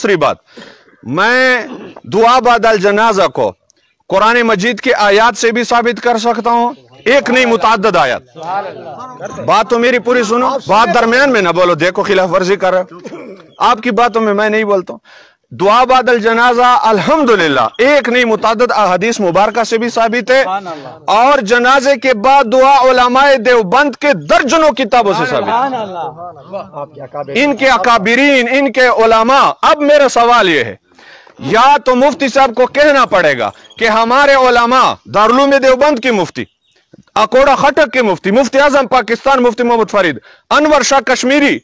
दूसरी बात, मैं दुआ बादल जनाजा को कुरान मजीद की आयत से भी साबित कर सकता हूँ, एक नहीं मुतअद्दिद आयत। बात तो मेरी पूरी सुनो, बात दरमियान में ना बोलो, देखो खिलाफ वर्जी कर रहे हो। आपकी बातों में मैं नहीं बोलता हूँ। दुआ बादल जनाजा अल्हम्दुलिल्लाह एक नहीं मुतअद्दिद हदीस मुबारका से भी साबित है, और जनाजे के बाद दुआ उलमाए देवबंद के दर्जनों किताबों से साबित है, इनके अकाबिरीन, इनके उलमा। अब मेरा सवाल यह है, या तो मुफ्ती साहब को कहना पड़ेगा कि हमारे उलमा, दारुल देवबंद की मुफ्ती, अकोड़ा खटक के मुफ्ती, मुफ्ती आजम पाकिस्तान मुफ्ती मोहम्मद फरीद, अनवर शाह कश्मीरी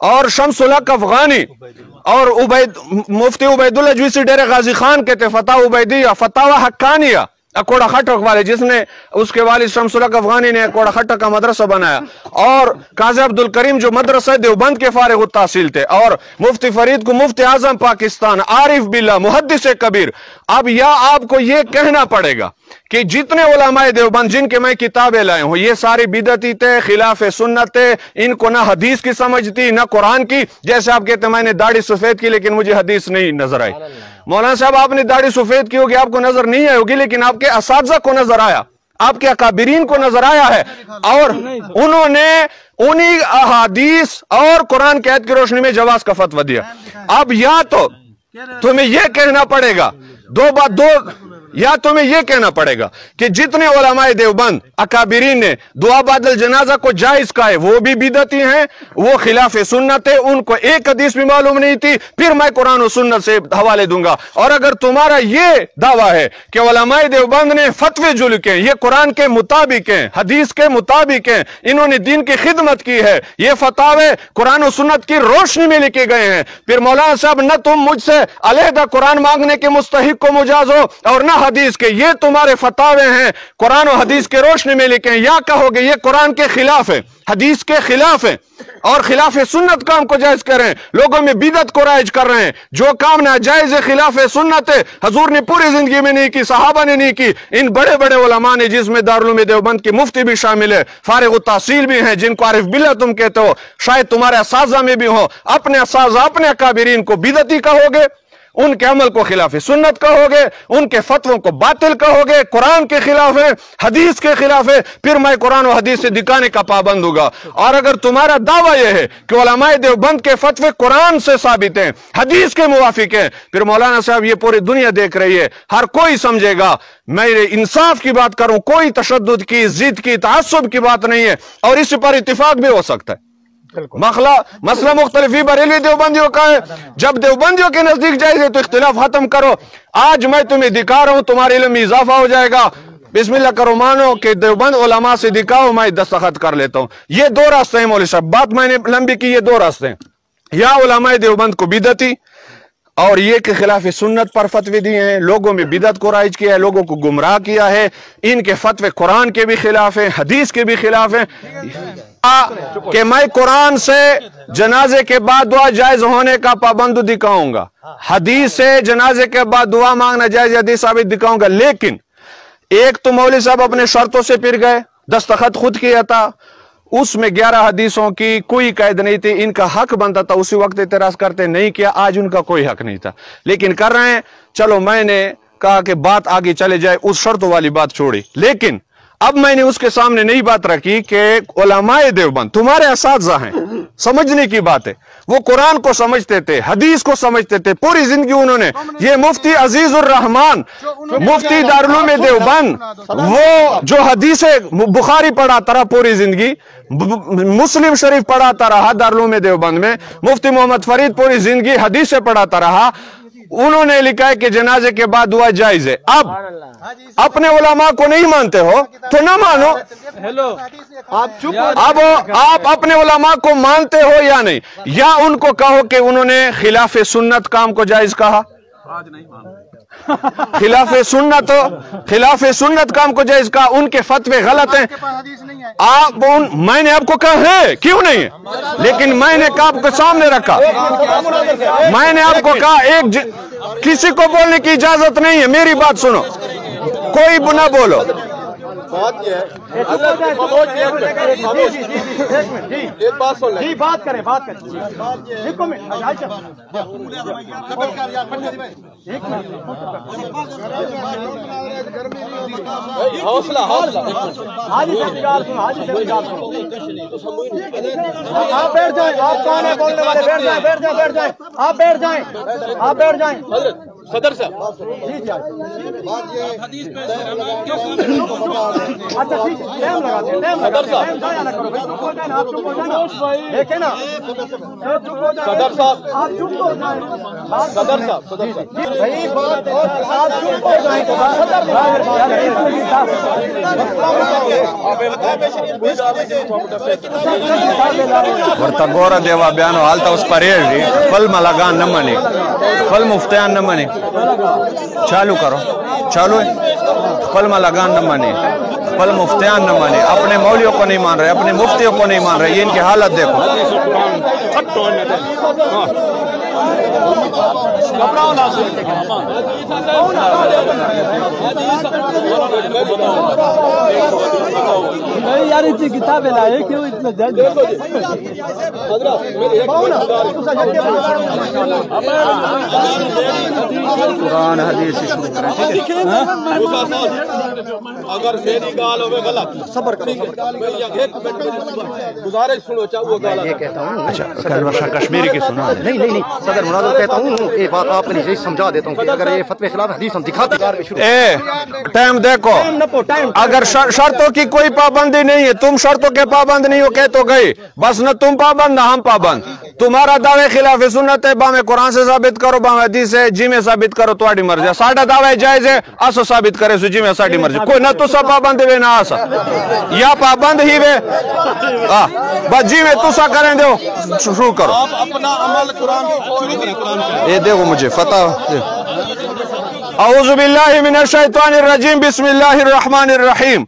और शमसुल हक अफगानी और मुफ्ती उबैदुल्ला जुइसी डेरे गाजी खान के थे, फतवा उबैदिया, फतवा हक्कानिया, अकोड़ा खटक वाले, जिसने उसके वालिद शमसुल हक अफगानी ने अकोड़ा खटक का मदरसा बनाया, और काजी अब्दुल करीम जो मदरसा देवबंद के फारिग उत्तासील थे, और मुफ्ती फरीद को मुफ्ती आजम पाकिस्तान, आरिफ बिल्ला, मुहद्दिस कबीर। अब या आपको ये कहना पड़ेगा कि जितने उलमाए देवबंद जिनके मैं किताबें लाए हूं, ये सारी बिदअती थे, खिलाफ सुन्नत थे, इनको ना हदीस की समझ थी ना कुरान की। जैसे आप कहते हैं मैंने दाढ़ी सफेद की लेकिन मुझे हदीस नहीं नजर आई। मौलाना साहब आपने दाढ़ी सफेद की होगी, आपको नजर नहीं आई होगी, लेकिन आपके असातिज़ा को नजर आया, आपके अकाबिरीन को नजर आया है, और उन्होंने उन्हीं अहादीस और कुरान की आयत की रोशनी में जवाज का फतवा दिया। अब या तो तुम्हें यह कहना पड़ेगा, या तुम्हें यह कहना पड़ेगा कि जितने उलमाए देवबंद अकाबिरीन ने दुआ बादल जनाजा को जायज कहा है वो भी बिदअती हैं, वो खिलाफ सुन्नत है, उनको एक हदीस भी मालूम नहीं थी, फिर मैं कुरान और सुन्नत से हवाले दूंगा। और अगर तुम्हारा ये दावा है कि उलमाए देवबंद ने फतवे जो लिखे ये कुरान के मुताबिक हैं, हदीस के मुताबिक हैं, इन्होंने दीन की खिदमत की है, ये फतावे कुरान और सुन्नत की रोशनी में लिखे गए हैं, फिर मौलाना साहब न तुम मुझसे अलहदा कुरान मांगने के मुस्तहिक को मुजाज हो और न हदीस के, ये तुम्हारे फतावे हैं कुरान और हदीस के रोशनी में लिखे हैं, या कहोगे ये कुरान के खिलाफ है, हदीस के खिलाफ है और खिलाफ सुन्नत काम को जायज कर रहे हैं, लोगों में बिदअत को राइज कर रहे हैं, जो काम नाजायज है खिलाफ सुन्नत है, हजूर ने पूरी जिंदगी में नहीं की, सहाबा ने नहीं की, इन बड़े बड़े उलमा ने, जिसमें दारुल देवबंद के मुफ्ती भी शामिल है, फारिग तहसील भी हैं, जिनको आरिफ बिल्ला तुम कहते हो, शायद तुम्हारे असातिज़ा में भी हो, अपने असातिज़ा अपने अकाबिरीन को बिदअती कहोगे, उनके अमल को खिलाफ सुन्नत कहोगे, उनके फतवों को बातिल कहोगे, कुरान के खिलाफ है, हदीस के खिलाफ है, फिर मैं कुरान और हदीस से दिखाने का पाबंद होगा। और अगर तुम्हारा दावा यह है कि उलमाए देवबंद के फतवे कुरान से साबित हैं, हदीस के मुवाफिक हैं, फिर मौलाना साहब ये पूरी दुनिया देख रही है, हर कोई समझेगा मैं इंसाफ की बात करूं, कोई तशद्दुद की, जिद की, तअस्सुब की बात नहीं है, और इस पर इत्तिफाक भी हो सकता है। मसला मुख्तलिफ बरेलवी देवबंदियों का है, जब देवबंदियों के नजदीक जाए तो इख्तिलाफ खत्म करो। आज मैं तुम्हें दिखा रहा हूं, तुम्हारे इल्म में इजाफा हो जाएगा, बिस्मिल्लाह करो, मानो कि देवबंद उलमा से दिखाओ, मैं दस्तखत कर लेता हूं। ये दो रास्ते हैं मौलवी साहब, बात मैंने लंबी की, ये दो रास्ते हैं, या उलमाए देवबंद को बिदअती और ये के खिलाफ सुन्नत पर फतवे दिए हैं, लोगों में बिदअत को राइज किया है, लोगों को गुमराह किया है, इनके फतवे कुरान के भी खिलाफ हैं, हदीस के भी खिलाफ हैं, कि मैं कुरान से जनाजे के बाद दुआ जायज होने का पाबंद दिखाऊंगा, हदीस से जनाजे के बाद दुआ मांगना जायज हदीस साबित दिखाऊंगा। लेकिन एक तो मौलवी साहब अपने शर्तों से फिर गए, दस्तखत खुद किया था, उसमें 11 हदीसों की कोई कैद नहीं थी, इनका हक बनता था, उसी वक्त इतराज करते, नहीं किया, आज उनका कोई हक नहीं था, लेकिन कर रहे हैं। चलो मैंने कहा कि बात आगे चले जाए, उस शर्तों वाली बात छोड़ी, लेकिन अब मैंने उसके सामने नई बात रखी कि उलमाए देवबंद तुम्हारे असातिज़ा हैं, समझने की बात है, वो कुरान को समझते थे, हदीस को समझते थे, पूरी जिंदगी उन्होंने, ये मुफ्ती अजीजुर रहमान मुफ्ती दारुल देवबंद, वो जो हदीस बुखारी पढ़ाता रहा पूरी जिंदगी, मुस्लिम शरीफ पढ़ाता रहा दारुल देवबंद में, मुफ्ती मोहम्मद फरीद पूरी जिंदगी हदीस से पढ़ाता रहा, उन्होंने लिखा है कि जनाजे के बाद दुआ जायज है। अब अपने उलमा को नहीं मानते हो तो ना मानो, आप चुप। अब आप अपने उलमा को मानते हो या नहीं, या उनको कहो कि उन्होंने खिलाफ सुन्नत काम को जायज कहा, आज नहीं मानते, खिलाफ सुन्नत काम को जायज कहा, उनके फतवे गलत हैं। मैंने आपको कहा है क्यों नहीं है, लेकिन मैंने आपको सामने रखा, मैंने आपको कहा किसी को बोलने की इजाजत नहीं है, मेरी बात सुनो, कोई ना बोलो, بات یہ ہے ایک بات سن لیں بات کریں حوصلہ آپ بیٹھ جائیں آپ کون ہے بولنے والے بیٹھ جائیں صدر صاحب ورطا گورا دیوا بیانو حالتا اس پریش دی پل ملگان نمانی پل مفتیان نمانی چالو کرو چالو ہے پل ملگان نمانی پل مفتیان نمانی اپنے مولیوں کو نہیں مان رہے اپنے مفتیوں کو نہیں مان رہے یہ ان کی حالت دیکھو یار اتنی کتابیں لائے کیوں اتنا جلد قرآن حدیث سے شروع کریں اگر میری گال ہوئے غلط صبر کریں گزارش سنو چاہو گال یہ کہتا ہوں اچھا کلمہ شاہ کشمیری کی سنا نہیں صدر مناظر کہتا ہوں یہ بات آپ نے صحیح سمجھا دیتا ہوں کہ اگر یہ فتوی خلاف حدیث ہم دکھاتے ٹائم دیکھو اگر شرطوں کی کوئی پابندی نہیں ہے تم شرطوں کے پابند نہیں ہو کہ تو گئی بس نہ تم پابند نہ ہم پابند تمہارا دعوے خلاف سنت ہے باہمیں قرآن سے ثابت کرو باہمیں حدیث ہے جی میں ثابت کرو تو آڑی مرضی ہے ساڑھا دعوے جائز ہے اسو ثابت کرے سو جی میں ساڑھی مرضی کوئی نہ تو سا پابند ہے نہ آسا یا پابند ہی وے بس جی میں تو سا کریں دے شروع کرو اپنا عمل قرآن شروع کریں قرآن یہ دیکھو مجھے فتح اعوذ باللہ من الشیطان الرجیم بسم اللہ الرحمن الرحیم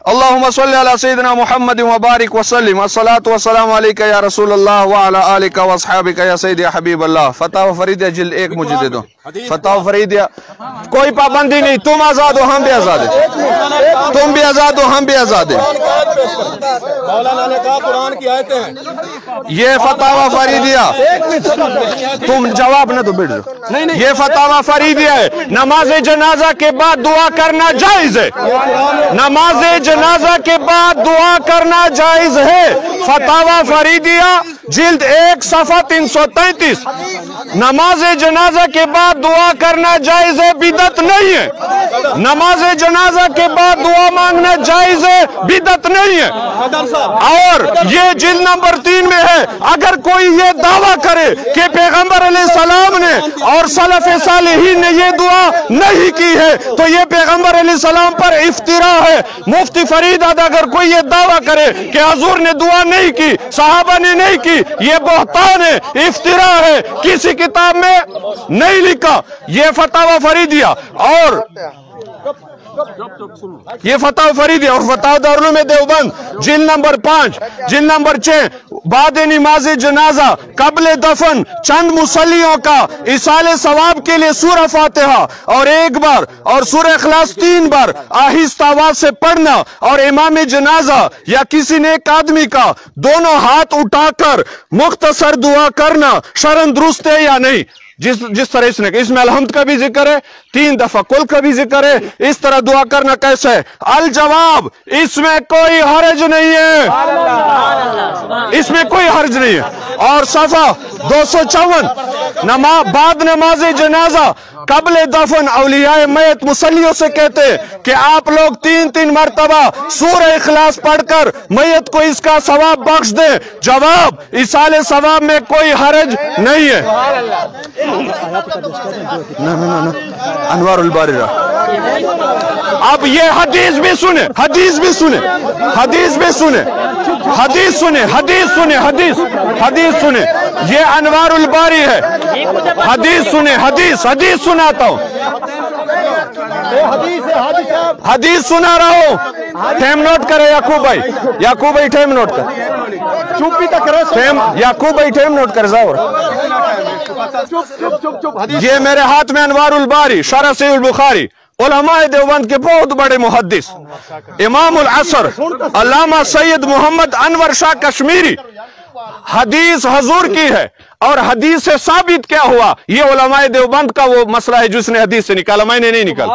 اللہم صلی علی سیدنا محمد وبارک وسلم الصلاة والسلام علیکہ یا رسول اللہ وعلا آلکہ واصحابکہ یا سید یا حبیب اللہ فتح و فریدیہ جلد 1 مجھے دے دو فتح و فریدیہ کوئی پابندی نہیں تم آزاد ہو ہم بھی آزاد ہیں تم بھی آزاد ہو ہم بھی آزاد ہیں مولانا نے کہا قرآن کی آیتیں ہیں یہ فتح و فریدیہ تم جواب نہ تو بیٹھ جاؤ یہ فتح و فریدیہ ہے نماز جنازہ کے بعد دعا کرنا جائز ہے نماز جنازہ کے بعد دعا کرنا جائز ہے فتاوی فریدیہ جلد 1 صفحہ 333 نماز جنازہ کے بعد دعا کرنا جائز ہے بدعت نہیں ہے نماز جنازہ کے بعد دعا مانگنا جائز ہے بدعت نہیں ہے اور یہ جلد نمبر 3 میں ہے اگر کوئی یہ دعویٰ کرے کہ پیغمبر علیہ السلام نے اور سلف صالحین نے یہ دعا نہیں کی ہے تو یہ پیغمبر علیہ السلام پر افتراء ہے مفتی فرید اگر کوئی یہ دعویٰ کرے کہ حضور نے دعا نہیں کی صحابہ نے نہیں کی یہ بہتان ہے افتراء ہے کسی کتاب میں نہیں لکھا یہ فتاوی فریدیہ اور یہ فتح فریدی اور فتح دارالعلوم دیوبند جلد نمبر 5 جلد نمبر 6 بعد نماز جنازہ قبل دفن چند مصلیوں کا ایصال ثواب کے لیے سورہ فاتحہ اور 1 بار اور سورہ اخلاص 3 بار آہستہ آواز سے پڑھنا اور امام جنازہ یا کسی نیک آدمی کا دونوں ہاتھ اٹھا کر مختصر دعا کرنا شرعاً درست ہے یا نہیں جس طرح اس نے اس میں الحمد کا بھی ذکر ہے 3 دفعہ کل کا بھی ذکر ہے اس طرح دعا کرنا کیسا ہے الجواب اس میں کوئی حرج نہیں ہے اس میں کوئی حرج نہیں ہے اور صفحہ 254 بعد نماز جنازہ قبل دفن اولیاء میت مصلیوں سے کہتے کہ آپ لوگ 3 مرتبہ سورہ اخلاص پڑھ کر میت کو اس کا ثواب بخش دیں جواب ایصال ثواب میں کوئی حرج نہیں ہے انوار الباری اب یہ حدیث بھی سنیں حدیث بھی سنیں حدیث بھی سنیں حدیث سنیں حدیث سنیں حدیث سنیں یہ انوار الباری ہے حدیث سنیں حدیث سناتا ہوں حدیث سنا رہا ہوں ٹائم نوٹ کرے یعقوب بھائی ٹائم نوٹ کر یعقوب بھائی ٹائم نوٹ کر ضرور یہ میرے ہاتھ میں انوار الباری شرح صحیح البخاری उलमाए देवबंद के बहुत बड़े मुहद्दिस इमाम उल असर अल्लामा सैयद मोहम्मद अनवर शाह कश्मीरी हदीस हजूर की है, और हदीस से साबित क्या हुआ, ये उलमाए देवबंद का वो मसला है जिसने हदीस से निकाला, मैंने नहीं निकाला।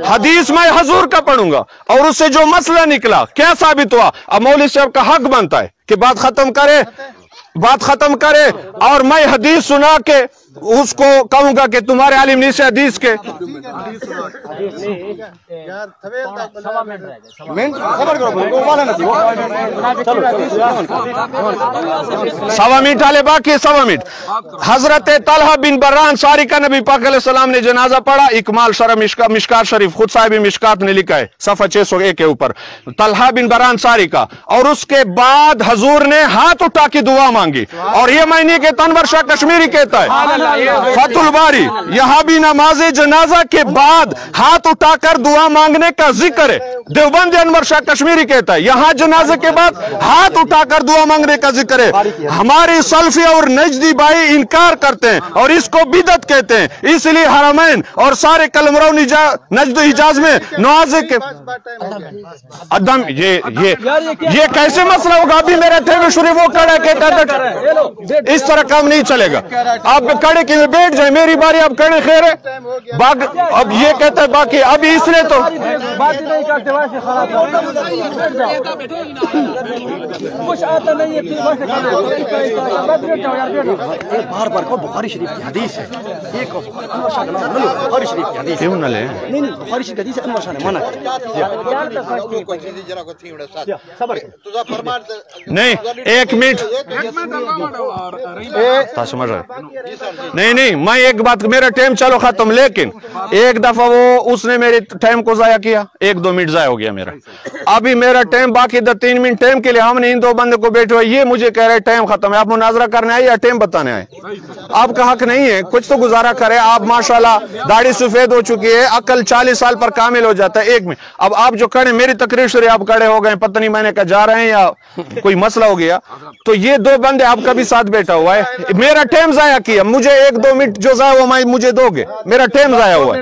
हदीस मैं हजूर का पढ़ूंगा और उससे जो मसला निकला क्या साबित हुआ। अब मौलवी साहब का हक बनता है कि बात खत्म करे और मैं हदीस सुना के उसको कहूंगा कि तुम्हारे आलिम नहीं से हदीस के। सवा मिनट आले बाकी, सवा मिनट। हजरत तलहा बिन बर्रान सारी का नबी पाक अलैहि सलाम ने जनाजा पढ़ा। इकमाल शरह मिशकात शरीफ, खुद साहिब मिशकात ने लिखा है सफा 601 के ऊपर, तलहा बिन बर्रान सारी का। और उसके बाद हजूर ने हाथ उठा के दुआ मांगी, और ये महीने के अनवर शाह कश्मीरी कहता है फतुल बारी, यहां भी नमाज जनाजा के बाद हाथ उठाकर दुआ मांगने का जिक्र है। देवबंद अनवर शाह कश्मीरी कहता है यहां जनाजे के बाद हाथ उठाकर दुआ मांगने का जिक्र है। हमारे सल्फी और नजदी भाई इनकार करते हैं और इसको बिदत कहते हैं। इसलिए हरमैन और सारे कलमराव नजद हिजाज में नवाजे के अदम ये कैसे मसला होगा। अभी मेरा थे शरीफ वो खड़ा कहता इस तरह काम नहीं चलेगा। आप खड़े के बैठ जाए, मेरी बारी, आप खड़े खैर है। अब ये कहता है बाकी अभी इसलिए तो बात नहीं करते वैसे खराब कुछ आता नहीं है। बार बार को बुखारी शरीफ की हदीस है, एक बुखारी शरीफ की हदीस क्यों न ले, नहीं बुखारी शरीफ हदीस अनवर शाह ने मना नहीं। एक मिनट समझ रहे नहीं, मैं एक बात, मेरा टाइम चलो खत्म, लेकिन एक दफा वो उसने मेरे टाइम को जाया किया, 1-2 मिनट जाया हो गया मेरा। अभी मेरा टाइम बाकी 3 मिनट टाइम के लिए हमने इन 2 बंदे को बैठे हुए, ये मुझे कह रहे टाइम खत्म है। आप मुनाजरा करने आए या टाइम बताने आए? आपका हक नहीं है, कुछ तो गुजारा करे। आप माशाल्लाह दाढ़ी सफेद हो चुकी है, अकल 40 साल पर कामिल हो जाता है। 1 मिनट अब आप जो खड़े, मेरी तकरीर से आप खड़े हो गए, पता नहीं मैंने कहा जा रहे हैं या कोई मसला हो गया, तो ये 2 बंदे आपका भी साथ बैठा हुआ है। मेरा टाइम जाया किया, मुझे 1-2 मिनट जो जाया वो मुझे दोगे, मेरा टाइम जाया हुआ है।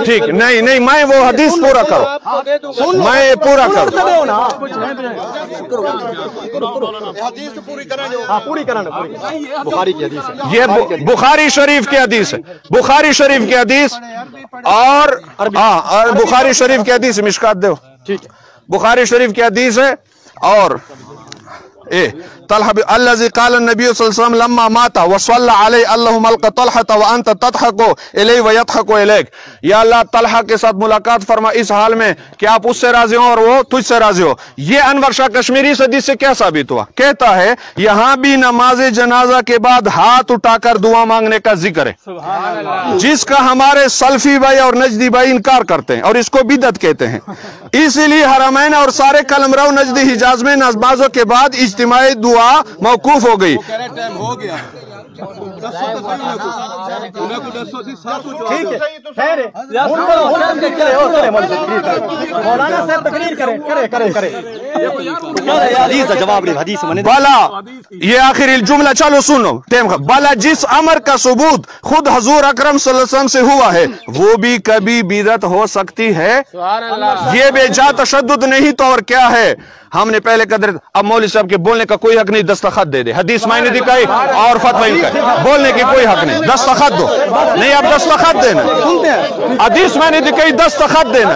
ठीक नहीं, मैं वो हदीस पूरा करो, मैं पूरा करो। बुखारी की हदीस है, ये बुखारी शरीफ की हदीस है, बुखारी शरीफ की हदीस और बुखारी शरीफ की हदीस मिशकात दो, ठीक है। बुखारी शरीफ की हदीस है और तलहा अल्लज़ी क़ाल नबी सल्लल्लाहु अलैहि वसल्लम लम्मा माता व सल्ला अलैहि अल्लाहुम्मा अलका तलहा व अंत तदहकु इलैहि व यदहकु इलैक। या अल्लाह तलहा के साथ मुलाकात फरमा इस हाल में कि आप उससे राजी हो और वो तुझसे राजी हो। ये अनवर शाह कश्मीरी हदीस से क्या साबित हुआ? कहता है यहां भी नमाज जनाजा के बाद हाथ उठाकर दुआ मांगने का जिक्र है, जिसका हमारे सल्फी भाई और नजदी भाई इनकार करते हैं और इसको बिदत कहते हैं। इसीलिए हरमैन और सारे कलमराव नजदी हिजाज में नमाजों के बाद इज्तिमाई दुआ मौकूफ हो गई। भला ये आखिरी जुमला चलो सुनो, भला जिस अमर का सबूत खुद हजूर अकरम सल्लल्लाहु अलैहि वसल्लम से हुआ है वो भी कभी बिदअत हो सकती है। ये बेजा तशद्दुद नहीं तो और क्या है। हमने पहले कदर, अब मौलवी साहब के बोलने का कोई हक नहीं, दस्तखत दे दे। हदीस मैंने दिखाई और फतवा इनका, बोलने की कोई हक नहीं, दस्तखत दो। नहीं आप दस्तखत देना, हदीस मैंने दिखाई, दस्तखत देना,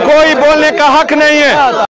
कोई बोलने का हक नहीं है।